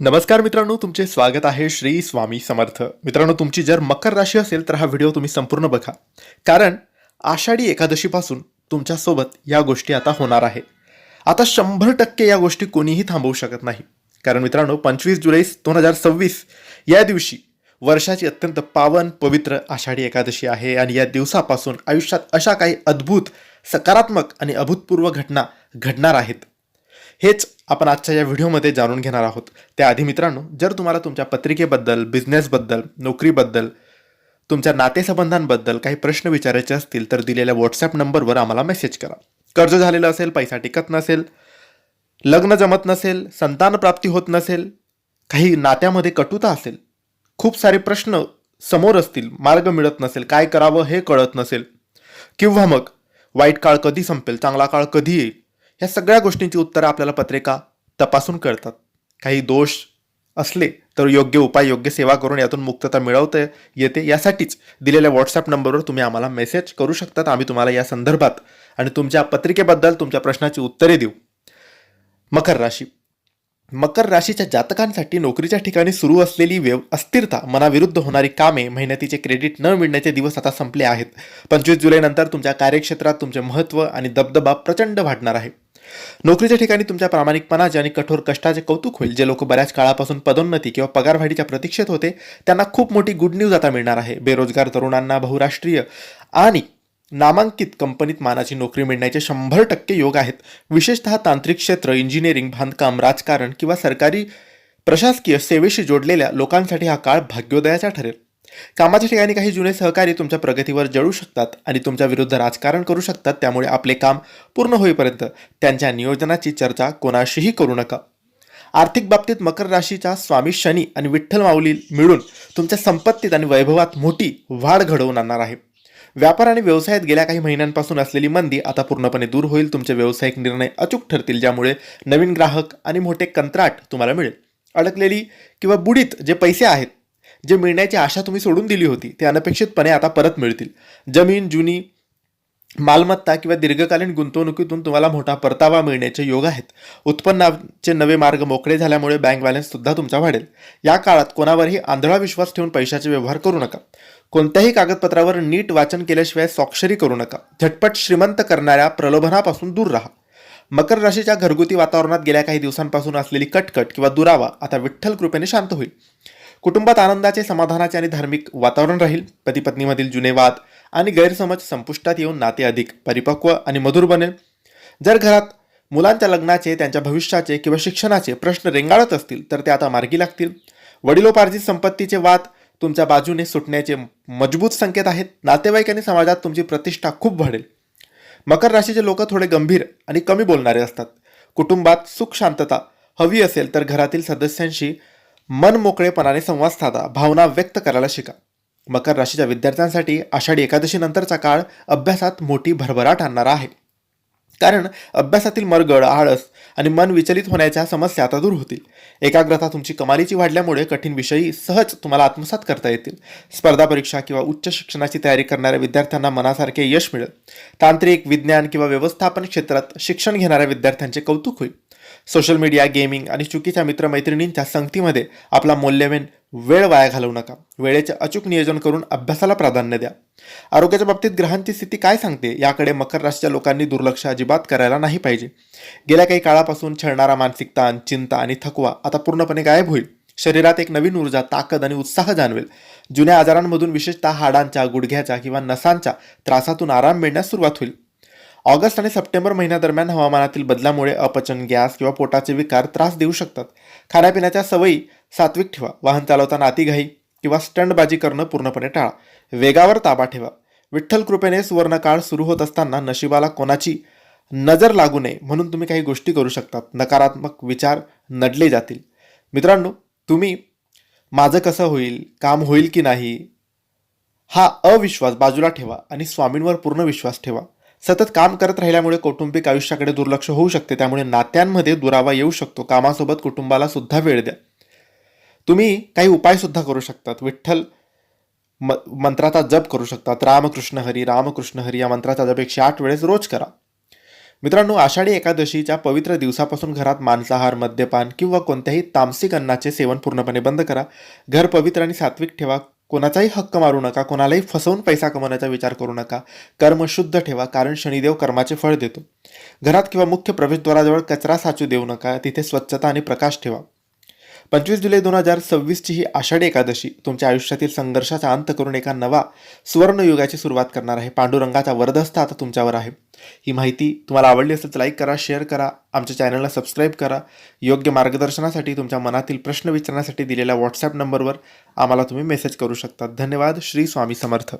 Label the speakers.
Speaker 1: नमस्कार मित्रांनो, तुमचे स्वागत आहे श्री स्वामी समर्थ. मित्रांनो, तुमची जर मकर राशी असेल तर हा व्हिडिओ तुम्ही संपूर्ण बघा, कारण आषाढी एकादशीपासून तुमच्यासोबत या गोष्टी आता होणार आहे. आता 100% या गोष्टी कोणीही थांबवू शकत नाही. कारण मित्रांनो, 25 जुलै 2026 या दिवशी वर्षाची अत्यंत पावन पवित्र आषाढी एकादशी आहे आणि या दिवसापासून आयुष्यात अशा काही अद्भुत, सकारात्मक आणि अभूतपूर्व घटना घडणार आहेत. हेच आपण आजच्या या व्हिडिओमध्ये जाणून घेणार आहोत. त्याआधी मित्रांनो, जर तुम्हाला तुमच्या पत्रिकेबद्दल, बिझनेसबद्दल, नोकरीबद्दल, तुमच्या नातेसंबंधांबद्दल काही प्रश्न विचारायचे असतील तर दिलेल्या व्हॉट्सॲप नंबरवर आम्हाला मेसेज करा. कर्ज झालेलं असेल, पैसा टिकत नसेल, लग्न जमत नसेल, संतान प्राप्ती होत नसेल, काही नात्यामध्ये कटुता असेल, खूप सारे प्रश्न समोर असतील, मार्ग मिळत नसेल, काय करावं हे कळत नसेल, किंवा मग वाईट काळ कधी संपेल, चांगला काळ कधी येईल, या सगळ्या गोष्टींची उत्तरं आपल्याला पत्रिका तपासून कळतात. काही दोष असले तर योग्य उपाय, योग्य सेवा करून यातून मुक्तता मिळवता येते. यासाठीच दिलेल्या व्हॉट्सॲप नंबरवर तुम्ही आम्हाला मेसेज करू शकतात. आम्ही तुम्हाला या संदर्भात आणि तुमच्या पत्रिकेबद्दल तुमच्या प्रश्नाची उत्तरे देऊ. मकर राशी. मकर राशीच्या जातकांसाठी नोकरीच्या ठिकाणी सुरू असलेली अस्थिरता, मनाविरुद्ध होणारी कामे, मेहनतीचे क्रेडिट न मिळण्याचे दिवस आता संपले आहेत. 25 जुलै नंतर तुमच्या कार्यक्षेत्रात तुमचे महत्त्व आणि दबदबा प्रचंड वाढणार आहे. नोकरीच्या ठिकाणी तुमच्या प्रामाणिकपणाचे आणि कठोर कष्टाचे कौतुक होईल. जे लोक बऱ्याच काळापासून पदोन्नती किंवा पगारवाढीच्या प्रतीक्षेत होते त्यांना खूप मोठी गुड न्यूज आता मिळणार आहे. बेरोजगार तरुणांना बहुराष्ट्रीय आणि नामांकित कंपनीत मानाची नोकरी मिळण्याचे 100% योग आहेत. विशेषतः तांत्रिक क्षेत्र, इंजिनिअरिंग, बांधकाम, राजकारण किंवा सरकारी प्रशासकीय सेवेशी जोडलेल्या लोकांसाठी हा काळ भाग्योदयाचा ठरेल. कामाच्या ठिकाणी काही जुने सहकारी तुमच्या प्रगतीवर जळू शकतात आणि तुमच्या विरुद्ध राजकारण करू शकतात. त्यामुळे आपले काम पूर्ण होईपर्यंत त्यांच्या नियोजनाची चर्चा कोणाशीही करू नका. आर्थिक बाबतीत मकर राशीचा स्वामी शनी आणि विठ्ठल माऊली मिळून तुमच्या संपत्तीत आणि वैभवात मोठी वाढ घडवून आणणार आहे. व्यापार आणि व्यवसायात गेल्या काही महिन्यांपासून असलेली मंदी आता पूर्णपणे दूर होईल. तुमचे व्यावसायिक निर्णय अचूक ठरतील, ज्यामुळे नवीन ग्राहक आणि मोठे कंत्राट तुम्हाला मिळेल. अडकलेली किंवा बुडीत जे पैसे आहेत, जे मिळण्याची आशा तुम्ही सोडून दिली होती, ते अनपेक्षितपणे आता परत मिळतील. जमीन, जुनी मालमत्ता किंवा दीर्घकालीन गुंतवणुकीतून तुम्हाला मोठा परतावा मिळण्याचे योग आहेत. उत्पन्नाचे नवे मार्ग मोकळे झाल्यामुळे बँक बॅलन्स सुद्धा तुमचा वाढेल. या काळात कोणावरही आंधळा विश्वास ठेवून पैशाचे व्यवहार करू नका. कोणत्याही कागदपत्रावर नीट वाचन केल्याशिवाय स्वाक्षरी करू नका. झटपट श्रीमंत करणाऱ्या प्रलोभनापासून दूर राहा. मकर राशीच्या घरगुती वातावरणात गेल्या काही दिवसांपासून असलेली कटकट किंवा दुरावा आता विठ्ठल कृपेने शांत होईल. कुटुंबात आनंदाचे, समाधानाचे आणि धार्मिक वातावरण राहील. पती पत्नीमधील जुने वाद आणि गैरसमज संपुष्टात येऊन नाते अधिक परिपक्व आणि मधुर बनेल. जर घरात मुलांच्या लग्नाचे, त्यांच्या भविष्याचे किंवा शिक्षणाचे प्रश्न रेंगाळत असतील तर ते आता मार्गी लागतील. वडिलोपार्जित संपत्तीचे वाद तुमच्या बाजूने सुटण्याचे मजबूत संकेत आहेत. नातेवाईक आणि समाजात तुमची प्रतिष्ठा खूप वाढेल. मकर राशीचे लोक थोडे गंभीर आणि कमी बोलणारे असतात. कुटुंबात सुख शांतता हवी असेल तर घरातील सदस्यांशी मन मोकळेपणाने संवाद साधा, भावना व्यक्त करायला शिका. मकर राशीच्या विद्यार्थ्यांसाठी आषाढी एकादशी नंतरचा काळ अभ्यासात मोठी भरभराट आणणारा आहे. कारण अभ्यासातील मरगळ, आळस आणि मन विचलित होण्याच्या समस्या आता दूर होतील. एकाग्रता तुमची कमालीची वाढल्यामुळे कठीण विषयी सहज तुम्हाला आत्मसात करता येतील. स्पर्धा परीक्षा किंवा उच्च शिक्षणाची तयारी करणाऱ्या विद्यार्थ्यांना मनासारखे यश मिळेल. तांत्रिक, विज्ञान किंवा व्यवस्थापन क्षेत्रात शिक्षण घेणाऱ्या विद्यार्थ्यांचे कौतुक होईल. सोशल मीडिया, गेमिंग आणि चुकीच्या मित्रमैत्रिणींच्या संगतीमध्ये आपला मौल्यवान वेळ वाया घालवू नका. वेळेचे अचूक नियोजन करून अभ्यासाला प्राधान्य द्या. आरोग्याच्या बाबतीत ग्रहांची स्थिती काय सांगते याकडे मकर राशीच्या लोकांनी दुर्लक्ष अजिबात करायला नाही पाहिजे. गेल्या काही काळापासून छळणारा मानसिक ताण, चिंता आणि थकवा आता पूर्णपणे गायब होईल. शरीरात एक नवीन ऊर्जा, ताकद आणि उत्साह जाणवेल. जुन्या आजारांमधून, विशेषतः हाडांच्या, गुडघ्याच्या किंवा नसांच्या त्रासातून आराम मिळण्यास सुरुवात होईल. ऑगस्ट आणि सप्टेंबर महिन्यादरम्यान हवामानातील बदलामुळे अपचन, गॅस किंवा पोटाचे विकार त्रास देऊ शकतात. खाण्यापिण्याच्या सवयी सात्विक ठेवा. वाहन चालवताना अतिघाई किंवा स्टंटबाजी करणं पूर्णपणे टाळा. वेगावर ताबा ठेवा. विठ्ठल कृपेने सुवर्णकाळ सुरू होत असताना नशिबाला कोणाची नजर लागू नये म्हणून तुम्ही काही गोष्टी करू शकतात. नकारात्मक विचार नडले जातील. मित्रांनो, तुम्ही माझं कसं होईल, काम होईल की नाही, हा अविश्वास बाजूला ठेवा आणि स्वामींवर पूर्ण विश्वास ठेवा. सतत काम करत राहिल्यामुळे कौटुंबिक आयुष्याकडे दुर्लक्ष होऊ शकते. त्यामुळे नात्यांमध्ये दुरावा येऊ शकतो. कामासोबत कुटुंबाला सुद्धा वेळ द्या. तुम्ही काही उपाय सुद्धा करू शकतात. विठ्ठल मंत्राचा जप करू शकतात. रामकृष्ण हरी रामकृष्ण हरी या मंत्राचा जप 108 वेळेस रोज करा. मित्रांनो, आषाढी एकादशीच्या पवित्र दिवसापासून घरात मांसाहार, मद्यपान किंवा कोणत्याही तामसिक अन्नाचे सेवन पूर्णपणे बंद करा. घर पवित्र आणि सात्विक ठेवा. कोणाचाही हक्क मारू नका. कोणालाही फसवून पैसा कमवण्याचा विचार करू नका. कर्म शुद्ध ठेवा, कारण शनिदेव कर्माचे फळ देतो. घरात किंवा मुख्य प्रवेशद्वाराजवळ कचरा साचू देऊ नका. तिथे स्वच्छता आणि प्रकाश ठेवा. 25 जुलै 2026ची ही आषाढी एकादशी तुमच्या आयुष्यातील संघर्षाचा अंत करून एका नवा सुवर्णयुगाची सुरुवात करणार आहे. पांडुरंगाचा वरदहस्त आता तुमच्यावर आहे. ही माहिती तुम्हाला आवडली असेल तर लाईक करा, शेअर करा, आमच्या चॅनलला सबस्क्राईब करा. योग्य मार्गदर्शनासाठी तुमच्या मनातील प्रश्न विचारण्यासाठी दिलेल्या व्हॉट्सॲप नंबरवर आम्हाला तुम्ही मेसेज करू शकता. धन्यवाद. श्री स्वामी समर्थ.